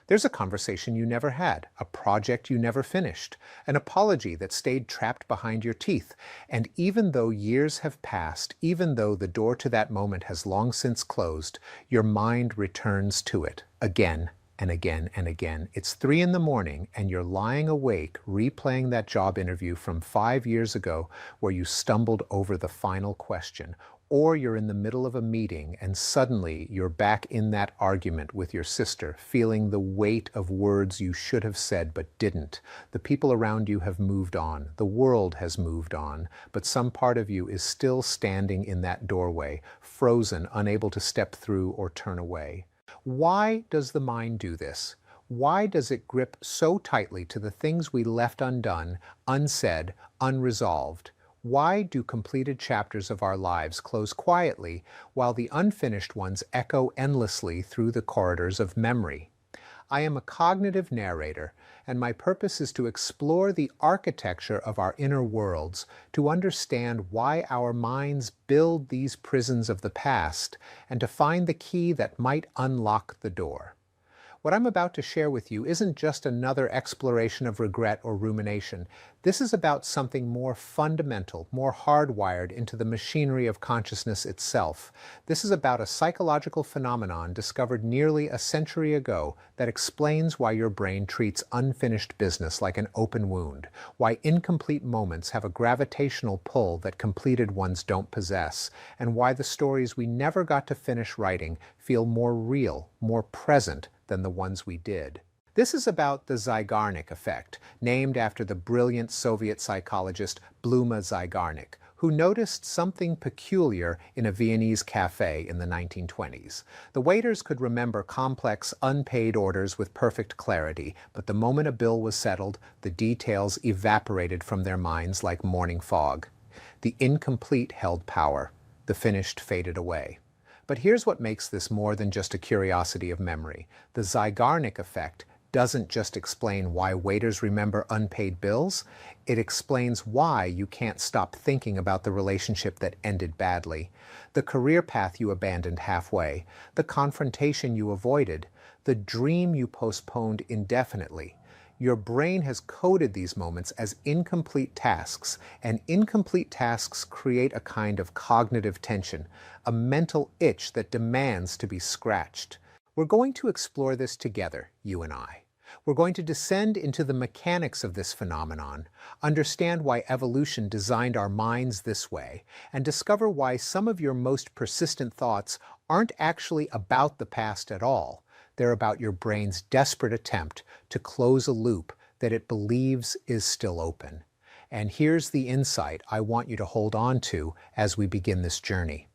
There's a conversation you never had, a project you never finished, an apology that stayed trapped behind your teeth. And even though years have passed, even though the door to that moment has long since closed, your mind returns to it again and again and again. It's 3 in the morning and you're lying awake replaying that job interview from 5 years ago where you stumbled over the final question. Or you're in the middle of a meeting and suddenly you're back in that argument with your sister, feeling the weight of words you should have said but didn't. The people around you have moved on. The world has moved on. But some part of you is still standing in that doorway, frozen, unable to step through or turn away. Why does the mind do this? Why does it grip so tightly to the things we left undone, unsaid, unresolved? Why do completed chapters of our lives close quietly while the unfinished ones echo endlessly through the corridors of memory? I am a cognitive narrator, and my purpose is to explore the architecture of our inner worlds, to understand why our minds build these prisons of the past, and to find the key that might unlock the door. What I'm about to share with you isn't just another exploration of regret or rumination. This is about something more fundamental, more hardwired into the machinery of consciousness itself. This is about a psychological phenomenon discovered nearly a century ago that explains why your brain treats unfinished business like an open wound, why incomplete moments have a gravitational pull that completed ones don't possess, and why the stories we never got to finish writing feel more real, more present than the ones we did. This is about the Zeigarnik Effect, named after the brilliant Soviet psychologist Bluma Zeigarnik, who noticed something peculiar in a Viennese cafe in the 1920s. The waiters could remember complex, unpaid orders with perfect clarity, but the moment a bill was settled, the details evaporated from their minds like morning fog. The incomplete held power. The finished faded away. But here's what makes this more than just a curiosity of memory. The Zeigarnik Effect doesn't just explain why waiters remember unpaid bills, it explains why you can't stop thinking about the relationship that ended badly, the career path you abandoned halfway, the confrontation you avoided, the dream you postponed indefinitely. Your brain has coded these moments as incomplete tasks, and incomplete tasks create a kind of cognitive tension, a mental itch that demands to be scratched. We're going to explore this together, you and I. We're going to descend into the mechanics of this phenomenon, understand why evolution designed our minds this way, and discover why some of your most persistent thoughts aren't actually about the past at all. They're about your brain's desperate attempt to close a loop that it believes is still open. And here's the insight I want you to hold on to as we begin this journey.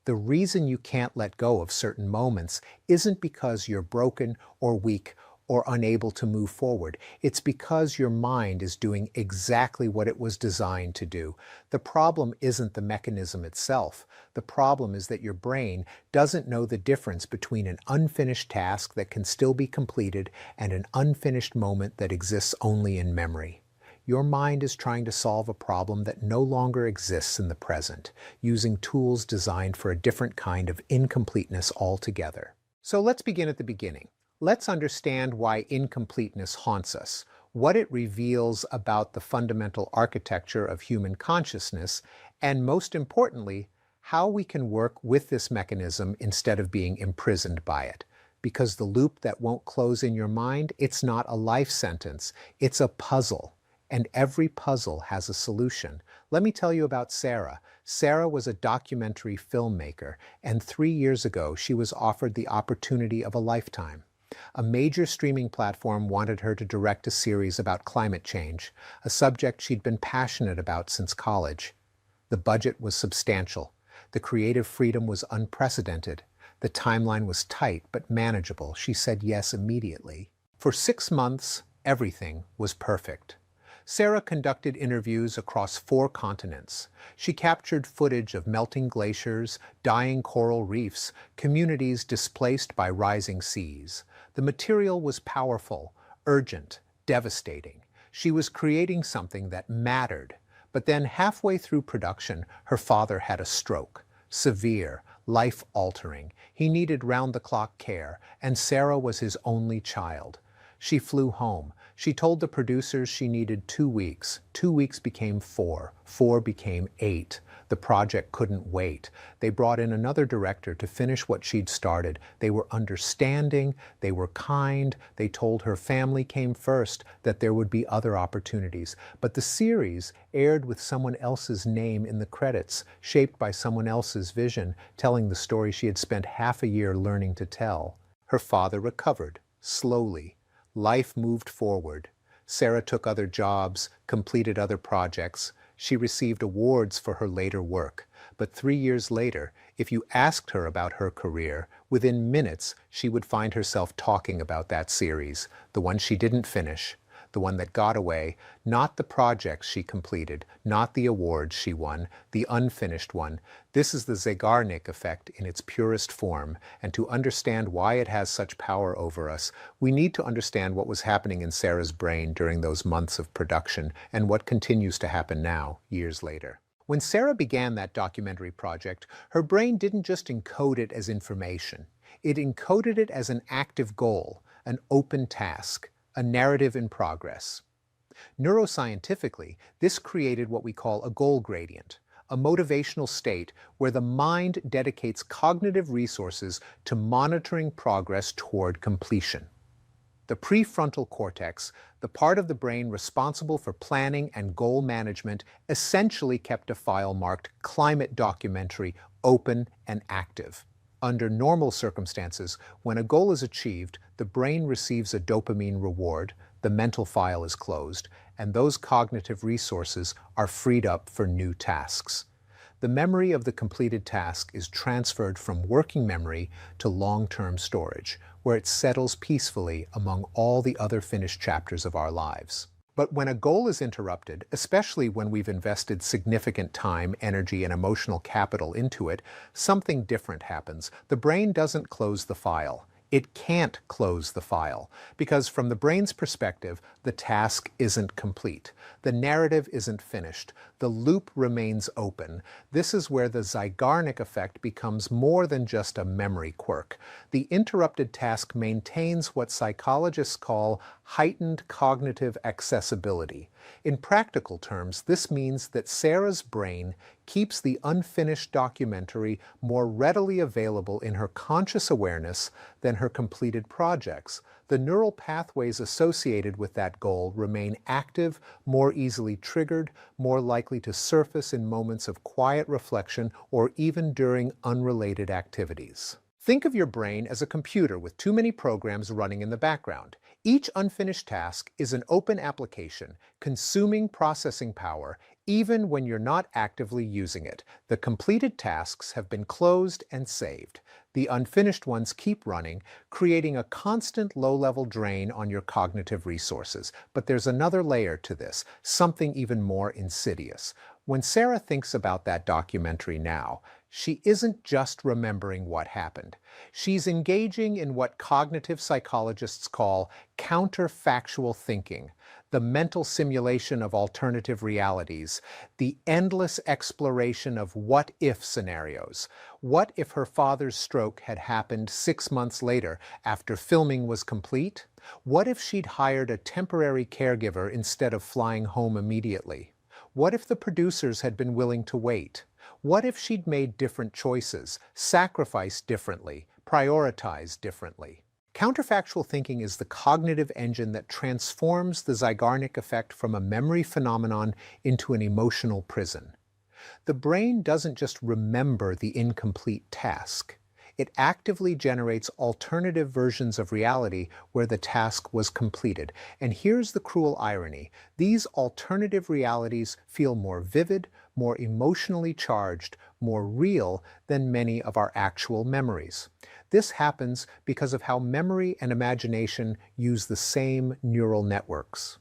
The reason you can't let go of certain moments isn't because you're broken or weak or unable to move forward. It's because your mind is doing exactly what it was designed to do. The problem isn't the mechanism itself. The problem is that your brain doesn't know the difference between an unfinished task that can still be completed and an unfinished moment that exists only in memory. Your mind is trying to solve a problem that no longer exists in the present, using tools designed for a different kind of incompleteness altogether. So let's begin at the beginning. Let's understand why incompleteness haunts us, what it reveals about the fundamental architecture of human consciousness, and most importantly, how we can work with this mechanism instead of being imprisoned by it. Because the loop that won't close in your mind, it's not a life sentence, it's a puzzle. And every puzzle has a solution. Let me tell you about Sarah. Sarah was a documentary filmmaker, and 3 years ago she was offered the opportunity of a lifetime. A major streaming platform wanted her to direct a series about climate change, a subject she'd been passionate about since college. The budget was substantial. The creative freedom was unprecedented. The timeline was tight but manageable. She said yes immediately. For 6 months, everything was perfect. Sarah conducted interviews across 4 continents. She captured footage of melting glaciers, dying coral reefs, communities displaced by rising seas. The material was powerful, urgent, devastating. She was creating something that mattered. But then halfway through production, her father had a stroke. Severe, life-altering. He needed round-the-clock care, and Sarah was his only child. She flew home. She told the producers she needed 2 weeks. 2 weeks became 4. 4 became 8. The project couldn't wait. They brought in another director to finish what she'd started. They were understanding, they were kind, they told her family came first, that there would be other opportunities. But the series aired with someone else's name in the credits, shaped by someone else's vision, telling the story she had spent half a year learning to tell. Her father recovered, slowly. Life moved forward. Sarah took other jobs, completed other projects. She received awards for her later work. But 3 years later, if you asked her about her career, within minutes she would find herself talking about that series, the one she didn't finish, the one that got away, not the projects she completed, not the awards she won, the unfinished one. This is the Zeigarnik Effect in its purest form, and to understand why it has such power over us, we need to understand what was happening in Sarah's brain during those months of production and what continues to happen now, years later. When Sarah began that documentary project, her brain didn't just encode it as information. It encoded it as an active goal, an open task, a narrative in progress. Neuroscientifically, this created what we call a goal gradient, a motivational state where the mind dedicates cognitive resources to monitoring progress toward completion. The prefrontal cortex, the part of the brain responsible for planning and goal management, essentially kept a file marked climate documentary open and active. Under normal circumstances, when a goal is achieved, the brain receives a dopamine reward, the mental file is closed, and those cognitive resources are freed up for new tasks. The memory of the completed task is transferred from working memory to long-term storage, where it settles peacefully among all the other finished chapters of our lives. But when a goal is interrupted, especially when we've invested significant time, energy, and emotional capital into it, something different happens. The brain doesn't close the file. It can't close the file, because from the brain's perspective, the task isn't complete. The narrative isn't finished. The loop remains open. This is where the Zeigarnik effect becomes more than just a memory quirk. The interrupted task maintains what psychologists call heightened cognitive accessibility. In practical terms, this means that Sarah's brain keeps the unfinished documentary more readily available in her conscious awareness than her completed projects. The neural pathways associated with that goal remain active, more easily triggered, more likely to surface in moments of quiet reflection or even during unrelated activities. Think of your brain as a computer with too many programs running in the background. Each unfinished task is an open application, consuming processing power, even when you're not actively using it. The completed tasks have been closed and saved. The unfinished ones keep running, creating a constant low-level drain on your cognitive resources. But there's another layer to this, something even more insidious. When Sarah thinks about that documentary now, she isn't just remembering what happened. She's engaging in what cognitive psychologists call counterfactual thinking, the mental simulation of alternative realities, the endless exploration of what-if scenarios. What if her father's stroke had happened 6 months later after filming was complete? What if she'd hired a temporary caregiver instead of flying home immediately? What if the producers had been willing to wait? What if she'd made different choices, sacrificed differently, prioritized differently? Counterfactual thinking is the cognitive engine that transforms the Zeigarnik effect from a memory phenomenon into an emotional prison. The brain doesn't just remember the incomplete task. It actively generates alternative versions of reality where the task was completed. And here's the cruel irony. These alternative realities feel more vivid, more emotionally charged, more real than many of our actual memories. This happens because of how memory and imagination use the same neural networks.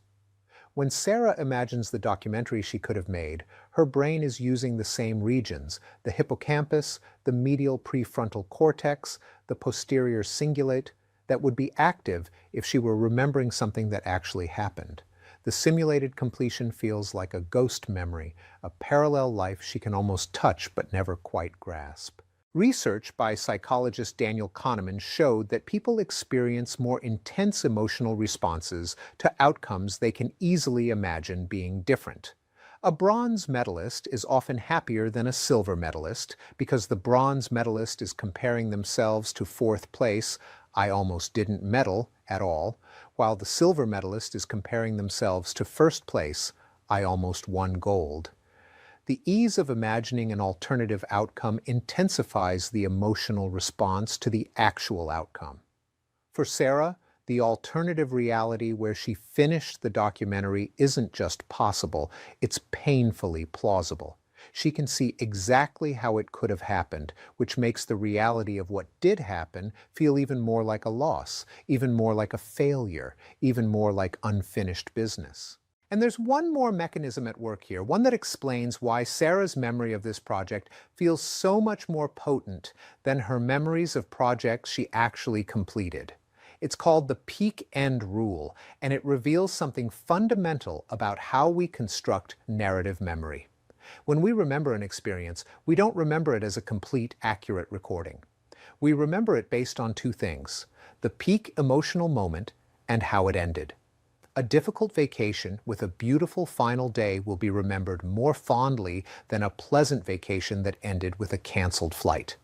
When Sarah imagines the documentary she could have made, her brain is using the same regions, the hippocampus, the medial prefrontal cortex, the posterior cingulate, that would be active if she were remembering something that actually happened. The simulated completion feels like a ghost memory, a parallel life she can almost touch but never quite grasp. Research by psychologist Daniel Kahneman showed that people experience more intense emotional responses to outcomes they can easily imagine being different. A bronze medalist is often happier than a silver medalist because the bronze medalist is comparing themselves to fourth place, I almost didn't medal at all, while the silver medalist is comparing themselves to first place, I almost won gold. The ease of imagining an alternative outcome intensifies the emotional response to the actual outcome. For Sarah, the alternative reality where she finished the documentary isn't just possible, it's painfully plausible. She can see exactly how it could have happened, which makes the reality of what did happen feel even more like a loss, even more like a failure, even more like unfinished business. And there's one more mechanism at work here, one that explains why Sarah's memory of this project feels so much more potent than her memories of projects she actually completed. It's called the peak end rule, and it reveals something fundamental about how we construct narrative memory. When we remember an experience, we don't remember it as a complete, accurate recording. We remember it based on two things: the peak emotional moment and how it ended. A difficult vacation with a beautiful final day will be remembered more fondly than a pleasant vacation that ended with a canceled flight.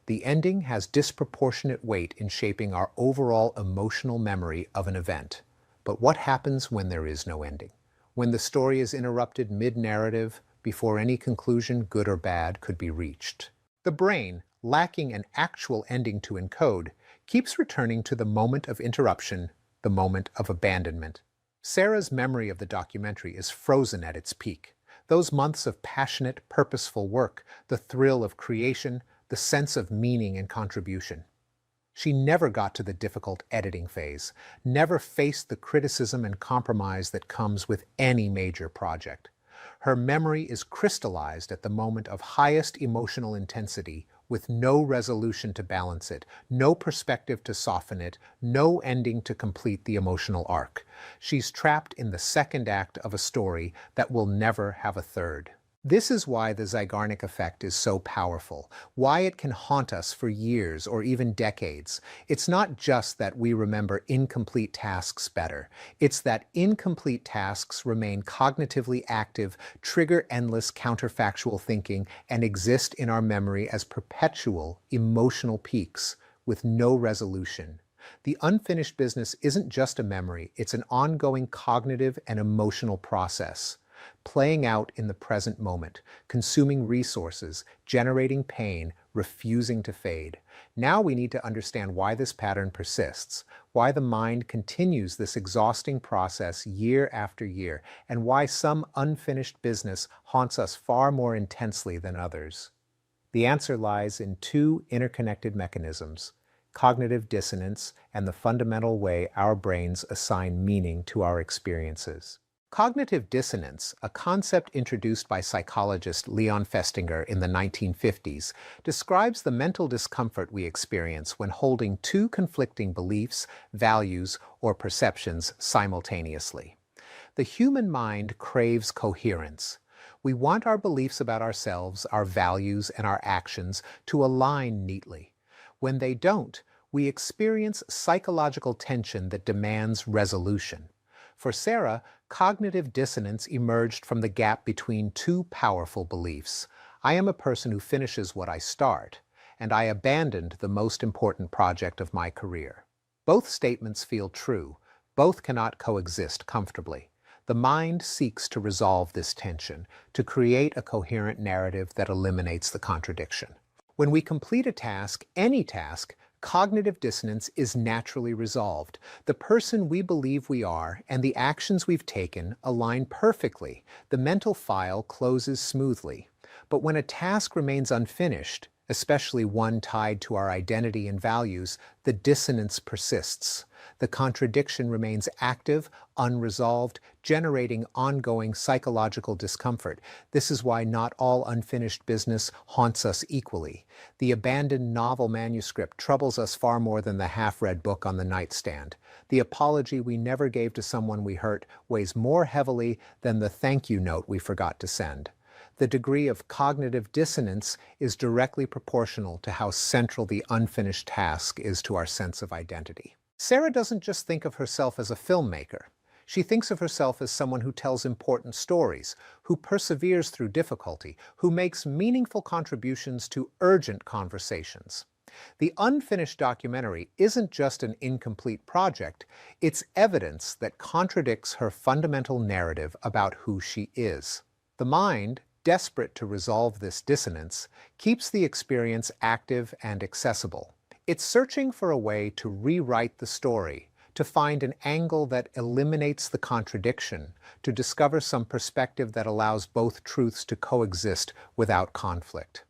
The ending has disproportionate weight in shaping our overall emotional memory of an event. But what happens when there is no ending? When the story is interrupted mid-narrative, before any conclusion, good or bad, could be reached? The brain, lacking an actual ending to encode, keeps returning to the moment of interruption, the moment of abandonment. Sarah's memory of the documentary is frozen at its peak. Those months of passionate, purposeful work, the thrill of creation, the sense of meaning and contribution. She never got to the difficult editing phase, never faced the criticism and compromise that comes with any major project. Her memory is crystallized at the moment of highest emotional intensity, with no resolution to balance it, no perspective to soften it, no ending to complete the emotional arc. She's trapped in the second act of a story that will never have a third. This is why the Zeigarnik Effect is so powerful, why it can haunt us for years or even decades. It's not just that we remember incomplete tasks better. It's that incomplete tasks remain cognitively active, trigger endless counterfactual thinking, and exist in our memory as perpetual emotional peaks with no resolution. The unfinished business isn't just a memory, it's an ongoing cognitive and emotional process, playing out in the present moment, consuming resources, generating pain, refusing to fade. Now we need to understand why this pattern persists, why the mind continues this exhausting process year after year, and why some unfinished business haunts us far more intensely than others. The answer lies in two interconnected mechanisms: cognitive dissonance and the fundamental way our brains assign meaning to our experiences. Cognitive dissonance, a concept introduced by psychologist Leon Festinger in the 1950s, describes the mental discomfort we experience when holding two conflicting beliefs, values, or perceptions simultaneously. The human mind craves coherence. We want our beliefs about ourselves, our values, and our actions to align neatly. When they don't, we experience psychological tension that demands resolution. For Sarah, cognitive dissonance emerged from the gap between two powerful beliefs. I am a person who finishes what I start, and I abandoned the most important project of my career. Both statements feel true. Both cannot coexist comfortably. The mind seeks to resolve this tension, to create a coherent narrative that eliminates the contradiction. When we complete a task, any task, cognitive dissonance is naturally resolved. The person we believe we are and the actions we've taken align perfectly. The mental file closes smoothly. But when a task remains unfinished, especially one tied to our identity and values, the dissonance persists. The contradiction remains active, unresolved, generating ongoing psychological discomfort. This is why not all unfinished business haunts us equally. The abandoned novel manuscript troubles us far more than the half-read book on the nightstand. The apology we never gave to someone we hurt weighs more heavily than the thank you note we forgot to send. The degree of cognitive dissonance is directly proportional to how central the unfinished task is to our sense of identity. Sarah doesn't just think of herself as a filmmaker. She thinks of herself as someone who tells important stories, who perseveres through difficulty, who makes meaningful contributions to urgent conversations. The unfinished documentary isn't just an incomplete project, it's evidence that contradicts her fundamental narrative about who she is. The mind, desperate to resolve this dissonance, keeps the experience active and accessible. It's searching for a way to rewrite the story, to find an angle that eliminates the contradiction, to discover some perspective that allows both truths to coexist without conflict.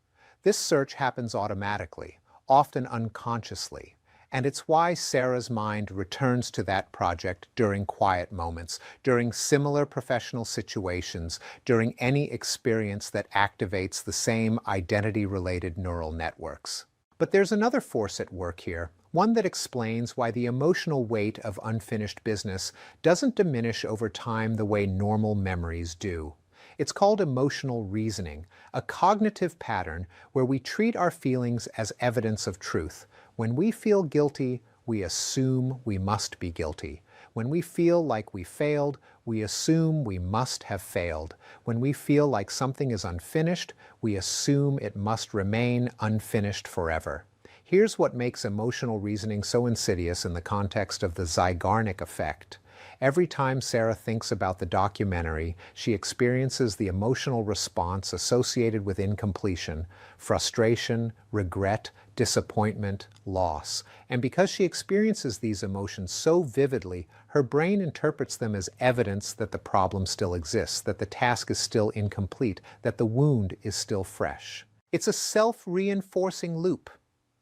This search happens automatically, often unconsciously, and it's why Sarah's mind returns to that project during quiet moments, during similar professional situations, during any experience that activates the same identity-related neural networks. But there's another force at work here, one that explains why the emotional weight of unfinished business doesn't diminish over time the way normal memories do. It's called emotional reasoning, a cognitive pattern where we treat our feelings as evidence of truth. When we feel guilty, we assume we must be guilty. When we feel like we failed, we assume we must have failed. When we feel like something is unfinished, we assume it must remain unfinished forever. Here's what makes emotional reasoning so insidious in the context of the Zeigarnik Effect. Every time Sarah thinks about the documentary, she experiences the emotional response associated with incompletion, frustration, regret, disappointment, loss. And because she experiences these emotions so vividly, her brain interprets them as evidence that the problem still exists, that the task is still incomplete, that the wound is still fresh. It's a self-reinforcing loop.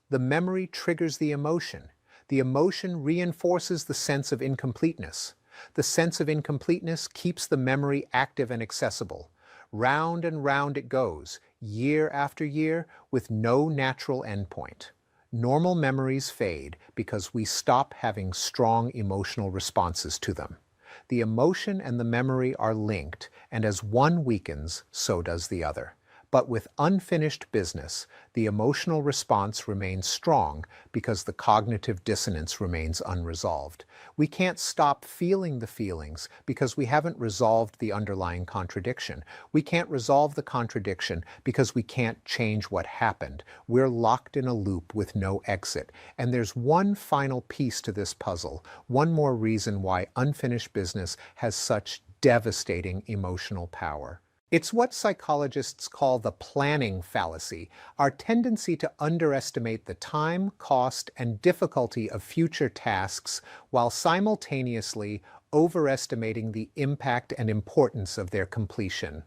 The memory triggers the emotion. The emotion reinforces the sense of incompleteness. The sense of incompleteness keeps the memory active and accessible. Round and round it goes, year after year, with no natural endpoint. Normal memories fade because we stop having strong emotional responses to them. The emotion and the memory are linked, and as one weakens, so does the other. But with unfinished business, the emotional response remains strong because the cognitive dissonance remains unresolved. We can't stop feeling the feelings because we haven't resolved the underlying contradiction. We can't resolve the contradiction because we can't change what happened. We're locked in a loop with no exit. And there's one final piece to this puzzle, one more reason why unfinished business has such devastating emotional power. It's what psychologists call the planning fallacy, our tendency to underestimate the time, cost, and difficulty of future tasks while simultaneously overestimating the impact and importance of their completion.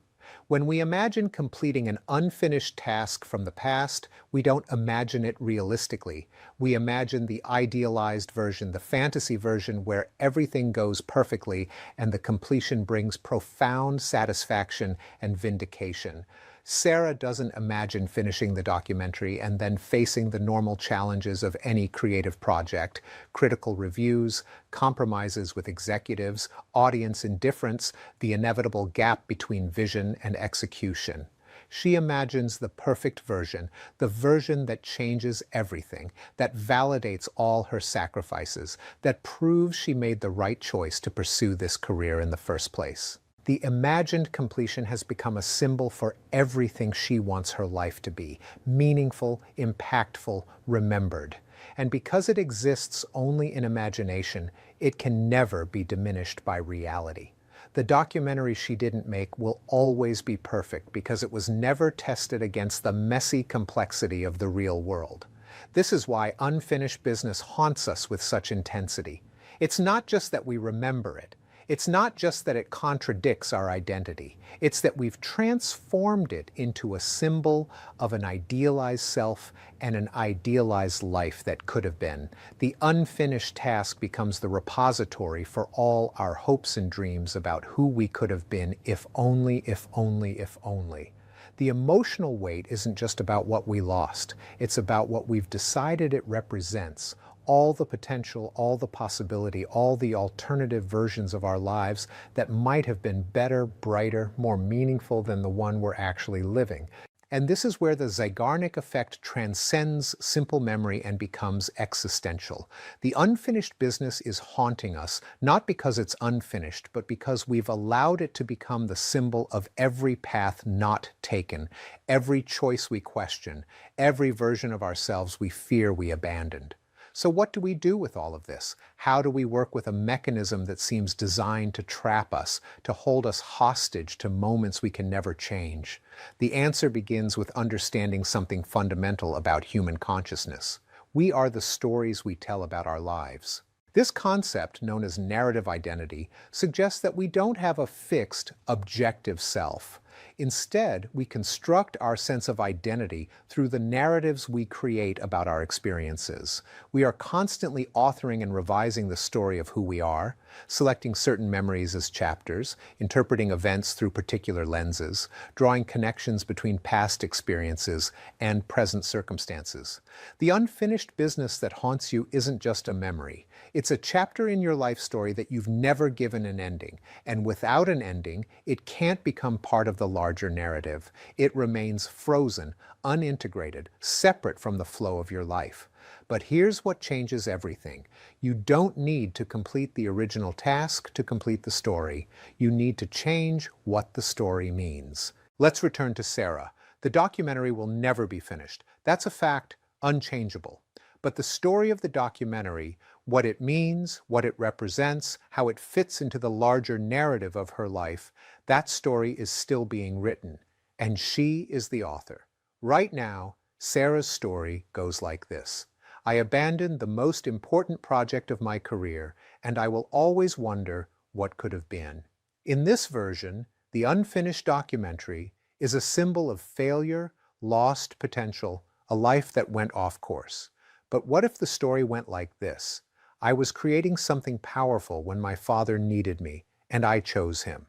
When we imagine completing an unfinished task from the past, we don't imagine it realistically. We imagine the idealized version, the fantasy version where everything goes perfectly and the completion brings profound satisfaction and vindication. Sarah doesn't imagine finishing the documentary and then facing the normal challenges of any creative project: critical reviews, compromises with executives, audience indifference, the inevitable gap between vision and execution. She imagines the perfect version, the version that changes everything, that validates all her sacrifices, that proves she made the right choice to pursue this career in the first place. The imagined completion has become a symbol for everything she wants her life to be: meaningful, impactful, remembered. And because it exists only in imagination, it can never be diminished by reality. The documentary she didn't make will always be perfect because it was never tested against the messy complexity of the real world. This is why unfinished business haunts us with such intensity. It's not just that we remember it. It's not just that it contradicts our identity. It's that we've transformed it into a symbol of an idealized self and an idealized life that could have been. The unfinished task becomes the repository for all our hopes and dreams about who we could have been if only, if only, if only. The emotional weight isn't just about what we lost. It's about what we've decided it represents. all the potential, all the possibility, all the alternative versions of our lives that might have been better, brighter, more meaningful than the one we're actually living. And this is where the Zeigarnik Effect transcends simple memory and becomes existential. The unfinished business is haunting us, not because it's unfinished, but because we've allowed it to become the symbol of every path not taken, every choice we question, every version of ourselves we fear we abandoned. So what do we do with all of this? How do we work with a mechanism that seems designed to trap us, to hold us hostage to moments we can never change? The answer begins with understanding something fundamental about human consciousness. We are the stories we tell about our lives. This concept, known as narrative identity, suggests that we don't have a fixed, objective self. Instead, we construct our sense of identity through the narratives we create about our experiences. We are constantly authoring and revising the story of who we are, selecting certain memories as chapters, interpreting events through particular lenses, drawing connections between past experiences and present circumstances. The unfinished business that haunts you isn't just a memory. It's a chapter in your life story that you've never given an ending, and without an ending, it can't become part of the larger narrative. It remains frozen, unintegrated, separate from the flow of your life. But here's what changes everything. You don't need to complete the original task to complete the story. You need to change what the story means. Let's return to Sarah. The documentary will never be finished. That's a fact, unchangeable. But the story of the documentary, what it means, what it represents, how it fits into the larger narrative of her life, that story is still being written. And she is the author. Right now, Sarah's story goes like this. I abandoned the most important project of my career, and I will always wonder what could have been. In this version, the unfinished documentary is a symbol of failure, lost potential, a life that went off course. But what if the story went like this? I was creating something powerful when my father needed me, and I chose him.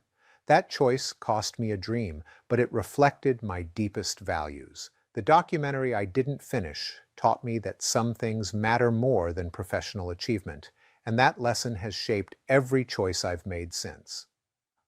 That choice cost me a dream, but it reflected my deepest values. The documentary I didn't finish taught me that some things matter more than professional achievement, and that lesson has shaped every choice I've made since.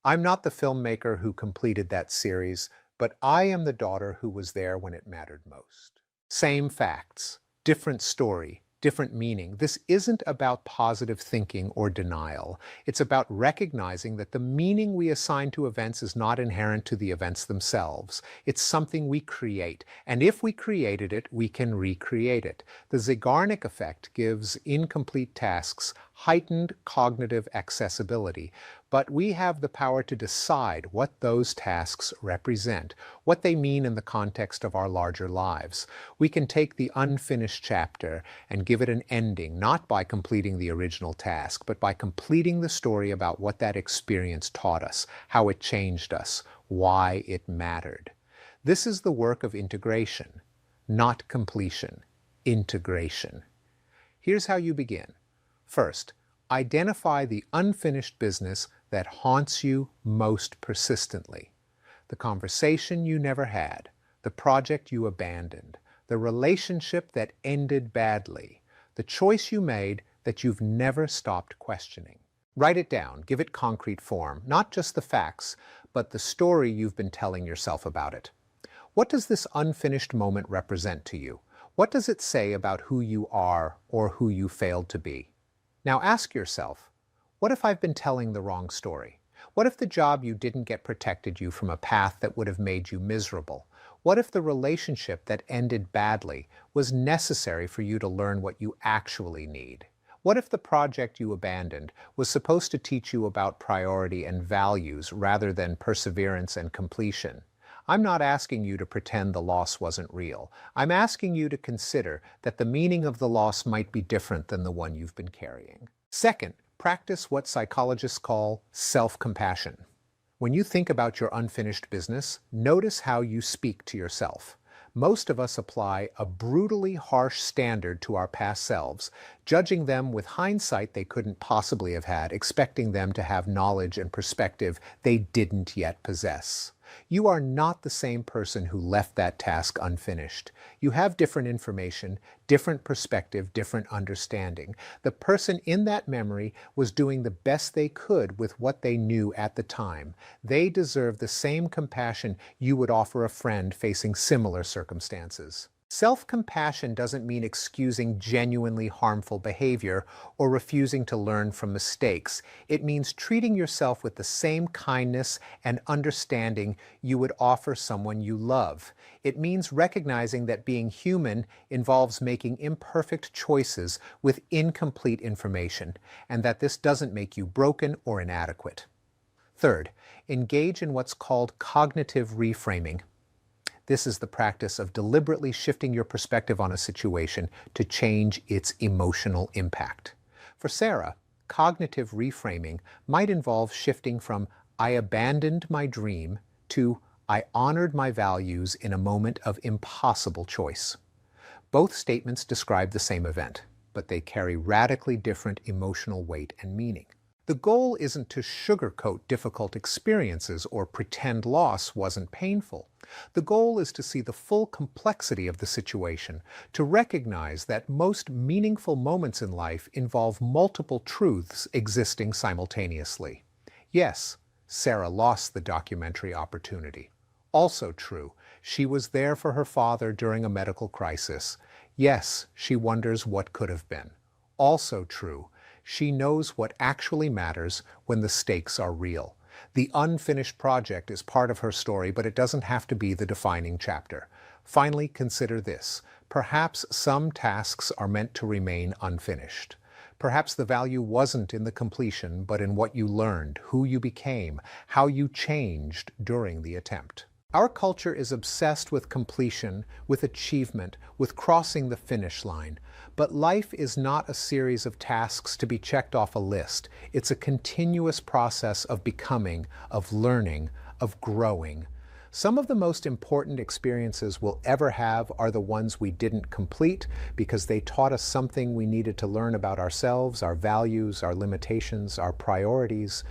I'm not the filmmaker who completed that series, but I am the daughter who was there when it mattered most. Same facts, different story, different meaning. This isn't about positive thinking or denial. It's about recognizing that the meaning we assign to events is not inherent to the events themselves. It's something we create, and if we created it, we can recreate it. The Zeigarnik Effect gives incomplete tasks heightened cognitive accessibility, but we have the power to decide what those tasks represent, what they mean in the context of our larger lives. We can take the unfinished chapter and give it an ending, not by completing the original task, but by completing the story about what that experience taught us, how it changed us, why it mattered. This is the work of integration, not completion, integration. Here's how you begin. First, identify the unfinished business that haunts you most persistently. The conversation you never had, the project you abandoned, the relationship that ended badly, the choice you made that you've never stopped questioning. Write it down, give it concrete form, not just the facts, but the story you've been telling yourself about it. What does this unfinished moment represent to you? What does it say about who you are or who you failed to be? Now ask yourself, what if I've been telling the wrong story? What if the job you didn't get protected you from a path that would have made you miserable? What if the relationship that ended badly was necessary for you to learn what you actually need? What if the project you abandoned was supposed to teach you about priority and values rather than perseverance and completion? I'm not asking you to pretend the loss wasn't real. I'm asking you to consider that the meaning of the loss might be different than the one you've been carrying. Second, practice what psychologists call self-compassion. When you think about your unfinished business, notice how you speak to yourself. Most of us apply a brutally harsh standard to our past selves, judging them with hindsight they couldn't possibly have had, expecting them to have knowledge and perspective they didn't yet possess. You are not the same person who left that task unfinished. You have different information, different perspective, different understanding. The person in that memory was doing the best they could with what they knew at the time. They deserve the same compassion you would offer a friend facing similar circumstances. Self-compassion doesn't mean excusing genuinely harmful behavior or refusing to learn from mistakes. It means treating yourself with the same kindness and understanding you would offer someone you love. It means recognizing that being human involves making imperfect choices with incomplete information, and that this doesn't make you broken or inadequate. Third, engage in what's called cognitive reframing. This is the practice of deliberately shifting your perspective on a situation to change its emotional impact. For Sarah, cognitive reframing might involve shifting from "I abandoned my dream" to "I honored my values in a moment of impossible choice." Both statements describe the same event, but they carry radically different emotional weight and meaning. The goal isn't to sugarcoat difficult experiences or pretend loss wasn't painful. The goal is to see the full complexity of the situation, to recognize that most meaningful moments in life involve multiple truths existing simultaneously. Yes, Sarah lost the documentary opportunity. Also true, she was there for her father during a medical crisis. Yes, she wonders what could have been. Also true, she knows what actually matters when the stakes are real. The unfinished project is part of her story, but it doesn't have to be the defining chapter. Finally, consider this. Perhaps some tasks are meant to remain unfinished. Perhaps the value wasn't in the completion, but in what you learned, who you became, how you changed during the attempt. Our culture is obsessed with completion, with achievement, with crossing the finish line. But life is not a series of tasks to be checked off a list. It's a continuous process of becoming, of learning, of growing. Some of the most important experiences we'll ever have are the ones we didn't complete because they taught us something we needed to learn about ourselves, our values, our limitations, our priorities.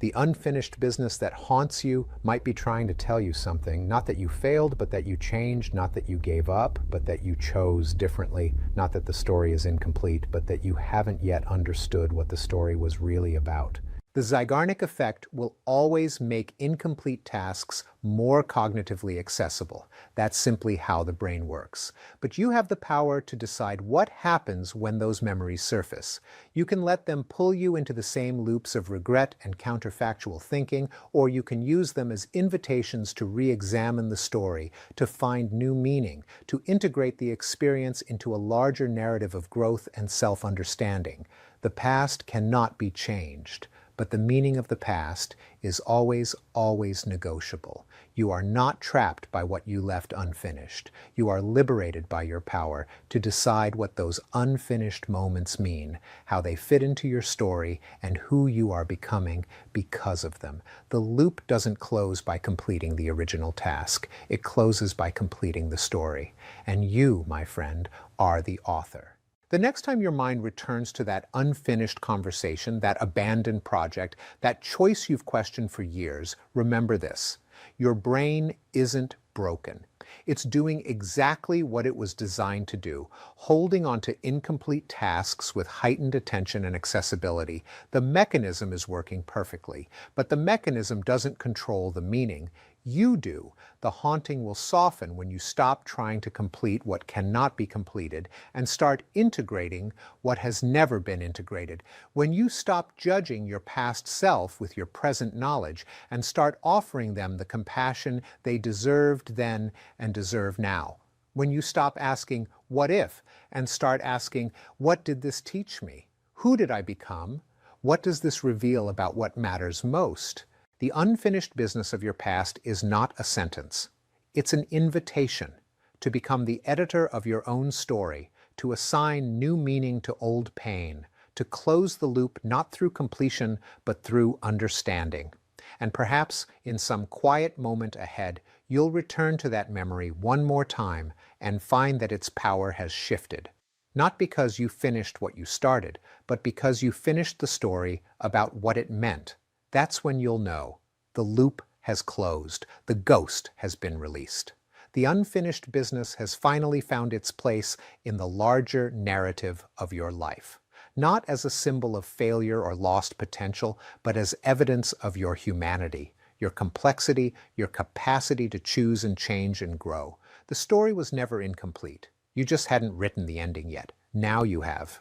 The unfinished business that haunts you might be trying to tell you something. Not that you failed, but that you changed. Not that you gave up, but that you chose differently. Not that the story is incomplete, but that you haven't yet understood what the story was really about. The Zeigarnik Effect will always make incomplete tasks more cognitively accessible. That's simply how the brain works. But you have the power to decide what happens when those memories surface. You can let them pull you into the same loops of regret and counterfactual thinking, or you can use them as invitations to re-examine the story, to find new meaning, to integrate the experience into a larger narrative of growth and self-understanding. The past cannot be changed. But the meaning of the past is always, always negotiable. You are not trapped by what you left unfinished. You are liberated by your power to decide what those unfinished moments mean, how they fit into your story, and who you are becoming because of them. The loop doesn't close by completing the original task. It closes by completing the story. And you, my friend, are the author. The next time your mind returns to that unfinished conversation, that abandoned project, that choice you've questioned for years, remember this. Your brain isn't broken. It's doing exactly what it was designed to do, holding on to incomplete tasks with heightened attention and accessibility. The mechanism is working perfectly, but the mechanism doesn't control the meaning. You do. The haunting will soften when you stop trying to complete what cannot be completed and start integrating what has never been integrated. When you stop judging your past self with your present knowledge and start offering them the compassion they deserved then and deserve now. When you stop asking, "What if?" and start asking, "What did this teach me? Who did I become? What does this reveal about what matters most?" The unfinished business of your past is not a sentence. It's an invitation to become the editor of your own story, to assign new meaning to old pain, to close the loop not through completion, but through understanding. And perhaps in some quiet moment ahead, you'll return to that memory one more time and find that its power has shifted. Not because you finished what you started, but because you finished the story about what it meant. That's when you'll know the loop has has closed. The ghost has been released. The unfinished business has finally found its place in the larger narrative of your life. Not as a symbol of failure or lost potential, but as evidence of your humanity, your complexity, your capacity to choose and change and grow. The story was never incomplete. You just hadn't written the ending yet. Now you have.